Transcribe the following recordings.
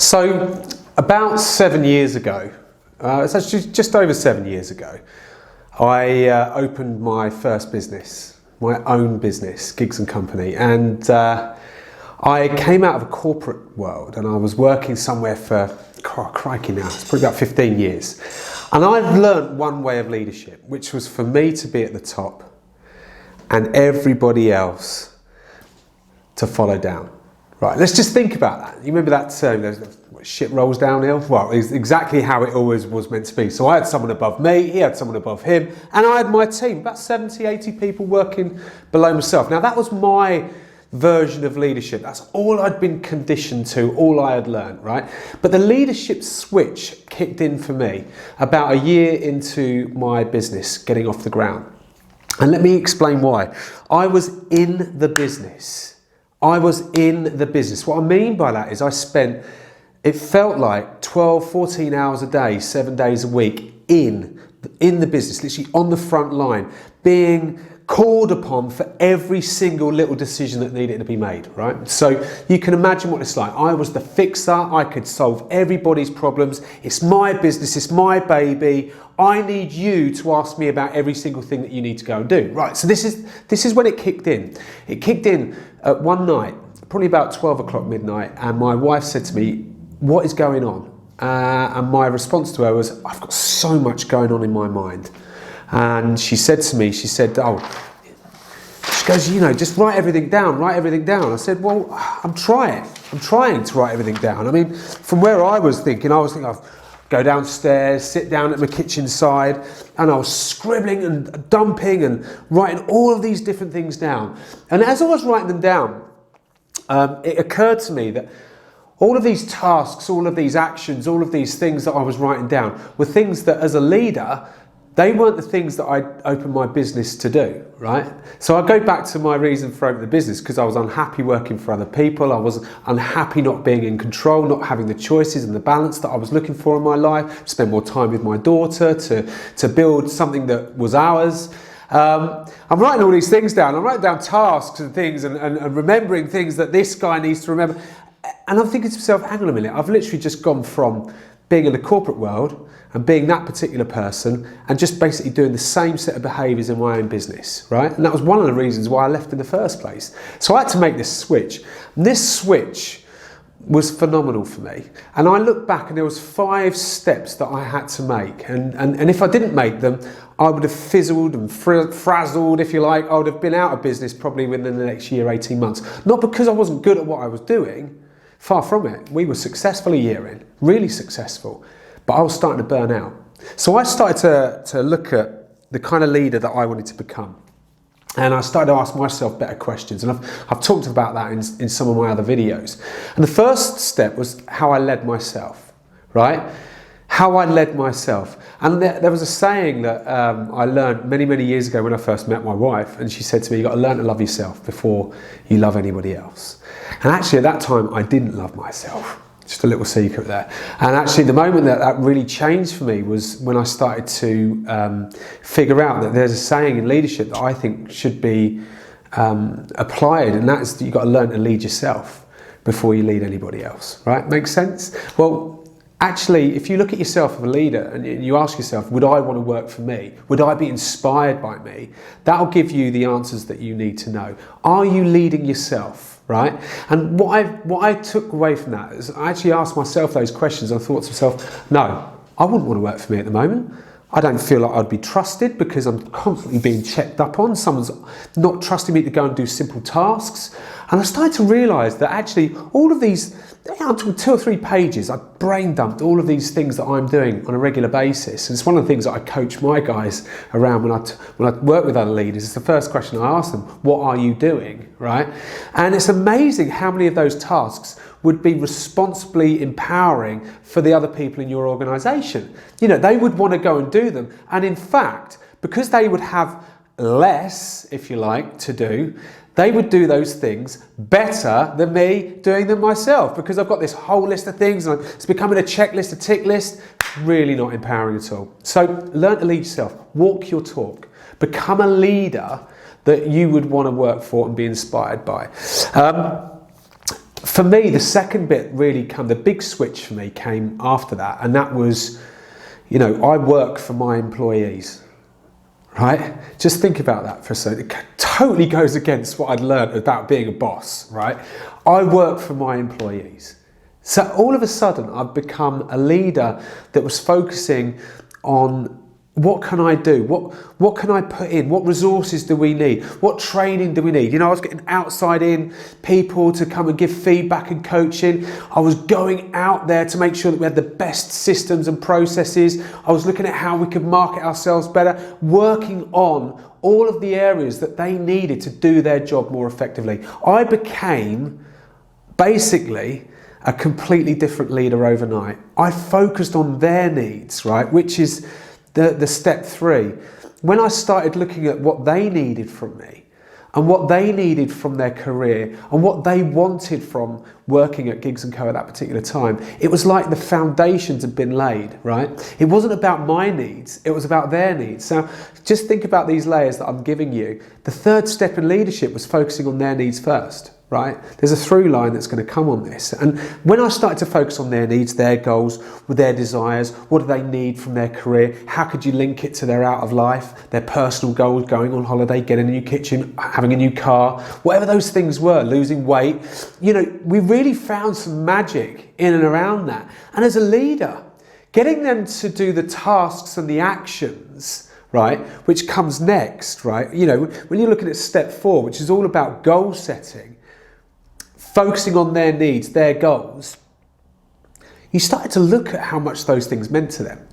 So about 7 years ago, it's actually just over 7 years ago, I opened my first business, my own business, Gigs and Company, and I came out of a corporate world and I was working somewhere for, crikey now, it's probably about 15 years. And I've learned one way of leadership, which was for me to be at the top and everybody else to follow down. Right, let's just think about that. You remember that term, shit rolls downhill? Well, it's exactly how it always was meant to be. So I had someone above me, he had someone above him, and I had my team, about 70, 80 people working below myself. Now that was my version of leadership. That's all I'd been conditioned to, all I had learned, right? But the leadership switch kicked in for me about a year into my business getting off the ground. And let me explain why. I was in the business. I was in the business. What I mean by that is it felt like 12, 14 hours a day, 7 days a week in the business, literally on the front line, being called upon for every single little decision that needed to be made, right? So you can imagine what it's like. I was the fixer. I could solve everybody's problems. It's my business. It's my baby. I need you to ask me about every single thing that you need to go and do. Right, so this is when it kicked in. It kicked in one night, probably about 12 o'clock midnight, and my wife said to me, "What is going on?" And my response to her was, "I've got so much going on in my mind." And she said to me, she goes, just write everything down, write everything down. I said, well, I'm trying to write everything down. I mean, from where I was thinking, I'll go downstairs, sit down at my kitchen side, and I was scribbling and dumping and writing all of these different things down. And as I was writing them down, it occurred to me that all of these tasks, all of these actions, all of these things that I was writing down were things that as a leader, they weren't the things that I'd opened my business to do, right? So I go back to my reason for opening the business because I was unhappy working for other people. I was unhappy not being in control, not having the choices and the balance that I was looking for in my life, spend more time with my daughter, to build something that was ours. I'm writing all these things down. I'm writing down tasks and things and remembering things that this guy needs to remember. And I'm thinking to myself, hang on a minute, I've literally just gone from being in the corporate world and being that particular person and just basically doing the same set of behaviours in my own business, right? And that was one of the reasons why I left in the first place. So I had to make this switch. And this switch was phenomenal for me. And I look back and there was 5 steps that I had to make. And if I didn't make them, I would have fizzled and frazzled, if you like. I would have been out of business probably within the next year, 18 months. Not because I wasn't good at what I was doing. Far from it. We were successful a year in, really successful, but I was starting to burn out. So I started to look at the kind of leader that I wanted to become. And I started to ask myself better questions. And I've talked about that in some of my other videos. And the first step was how I led myself, right? How I led myself. And there was a saying that I learned many, many years ago when I first met my wife. And she said to me, you've got to learn to love yourself before you love anybody else. And actually at that time, I didn't love myself. Just a little secret there. And actually the moment that really changed for me was when I started to figure out that there's a saying in leadership that I think should be applied. And that's that you've got to learn to lead yourself before you lead anybody else, right? Makes sense? Well, actually, if you look at yourself as a leader and you ask yourself, would I want to work for me? Would I be inspired by me? That'll give you the answers that you need to know. Are you leading yourself? Right? And what I took away from that is I actually asked myself those questions. I thought to myself, no, I wouldn't want to work for me at the moment. I don't feel like I'd be trusted because I'm constantly being checked up on. Someone's not trusting me to go and do simple tasks. And I started to realise that actually all of these, up to 2 or 3 pages, I brain dumped all of these things that I'm doing on a regular basis. And it's one of the things that I coach my guys around when I work with other leaders. It's the first question I ask them, what are you doing, right? And it's amazing how many of those tasks would be responsibly empowering for the other people in your organisation. You know, they would want to go and do them. And in fact, because they would have less, if you like, to do, they would do those things better than me doing them myself, because I've got this whole list of things and it's becoming a checklist, a tick list. Really not empowering at all. So learn to lead yourself, walk your talk, become a leader that you would want to work for and be inspired by. For me, the second bit really the big switch for me came after that, and that was, I work for my employees, right? Just think about that for a second. It totally goes against what I'd learned about being a boss, right? I work for my employees. So all of a sudden, I've become a leader that was focusing on what can I do? What can I put in? What resources do we need? What training do we need? I was getting outside in people to come and give feedback and coaching. I was going out there to make sure that we had the best systems and processes. I was looking at how we could market ourselves better, working on all of the areas that they needed to do their job more effectively. I became basically a completely different leader overnight. I focused on their needs, right? Which is the step 3. When I started looking at what they needed from me and what they needed from their career and what they wanted from working at Giggs & Co at that particular time, it was like the foundations had been laid, right? It wasn't about my needs, it was about their needs. So just think about these layers that I'm giving you. The third step in leadership was focusing on their needs first. Right? There's a through line that's going to come on this. And when I started to focus on their needs, their goals, their desires, what do they need from their career? How could you link it to their out of life, their personal goals, going on holiday, getting a new kitchen, having a new car, whatever those things were, losing weight. We really found some magic in and around that. And as a leader, getting them to do the tasks and the actions, right, which comes next, right? When you're looking at step 4, which is all about goal setting, focusing on their needs, their goals, you started to look at how much those things meant to them.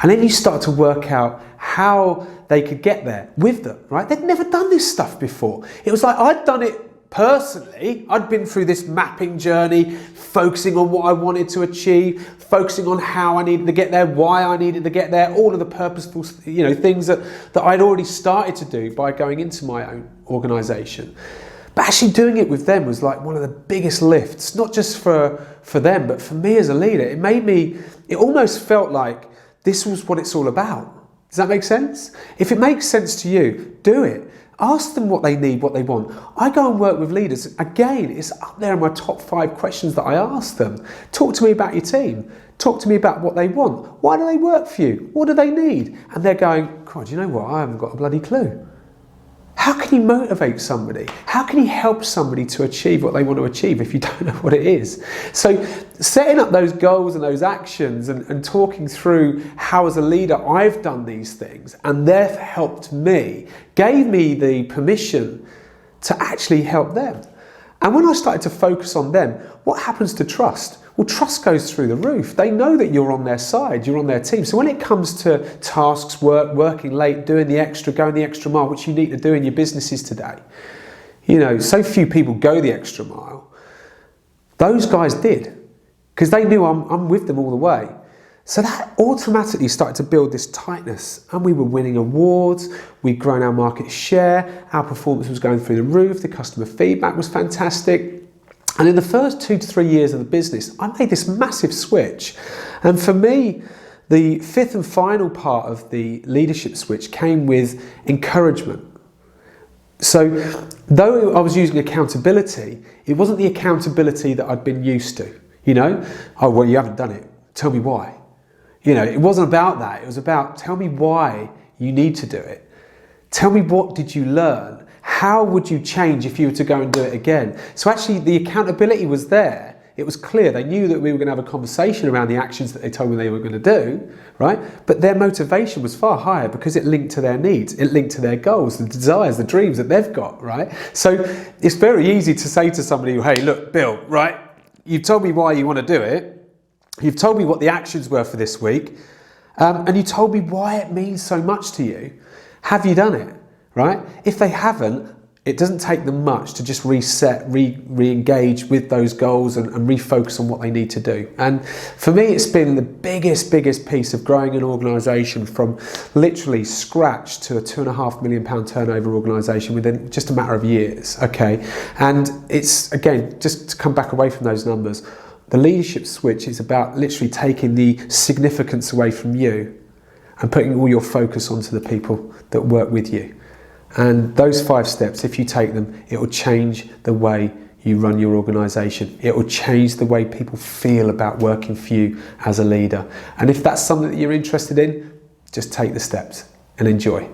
And then you start to work out how they could get there with them, right? They'd never done this stuff before. It was like I'd done it personally. I'd been through this mapping journey, focusing on what I wanted to achieve, focusing on how I needed to get there, why I needed to get there, all of the purposeful, things that I'd already started to do by going into my own organisation. But actually doing it with them was like one of the biggest lifts, not just for them, but for me as a leader. It almost felt like this was what it's all about. Does that make sense? If it makes sense to you, do it. Ask them what they need, what they want. I go and work with leaders. Again, it's up there in my top 5 questions that I ask them. Talk to me about your team. Talk to me about what they want. Why do they work for you? What do they need? And they're going, God, you know what? I haven't got a bloody clue. How can you motivate somebody? How can you help somebody to achieve what they want to achieve if you don't know what it is? So setting up those goals and those actions and talking through how as a leader I've done these things and they've helped me, gave me the permission to actually help them. And when I started to focus on them, what happens to trust? Well, trust goes through the roof. They know that you're on their side, you're on their team. So when it comes to tasks, working late, doing the extra, going the extra mile, which you need to do in your businesses today, so few people go the extra mile. Those guys did, because they knew I'm with them all the way. So that automatically started to build this tightness, and we were winning awards, we'd grown our market share, our performance was going through the roof, the customer feedback was fantastic. And in the first 2 to 3 years of the business, I made this massive switch. And for me, the 5th and final part of the leadership switch came with encouragement. So though I was using accountability, it wasn't the accountability that I'd been used to. Oh, well, you haven't done it. Tell me why. It wasn't about that. It was about, tell me why you need to do it. Tell me, what did you learn? How would you change if you were to go and do it again? So actually the accountability was there. It was clear. They knew that we were going to have a conversation around the actions that they told me they were going to do, right? But their motivation was far higher because it linked to their needs. It linked to their goals, the desires, the dreams that they've got, right? So it's very easy to say to somebody, hey, look, Bill, right? You've told me why you want to do it. You've told me what the actions were for this week. And you told me why it means so much to you. Have you done it? Right? If they haven't, it doesn't take them much to just reset, re-engage with those goals and refocus on what they need to do. And for me, it's been the biggest piece of growing an organisation from literally scratch to a £2.5 million turnover organisation within just a matter of years. Okay, and it's, again, just to come back away from those numbers, the leadership switch is about literally taking the significance away from you and putting all your focus onto the people that work with you. And those 5 steps, if you take them, it will change the way you run your organisation. It will change the way people feel about working for you as a leader. And if that's something that you're interested in, just take the steps and enjoy.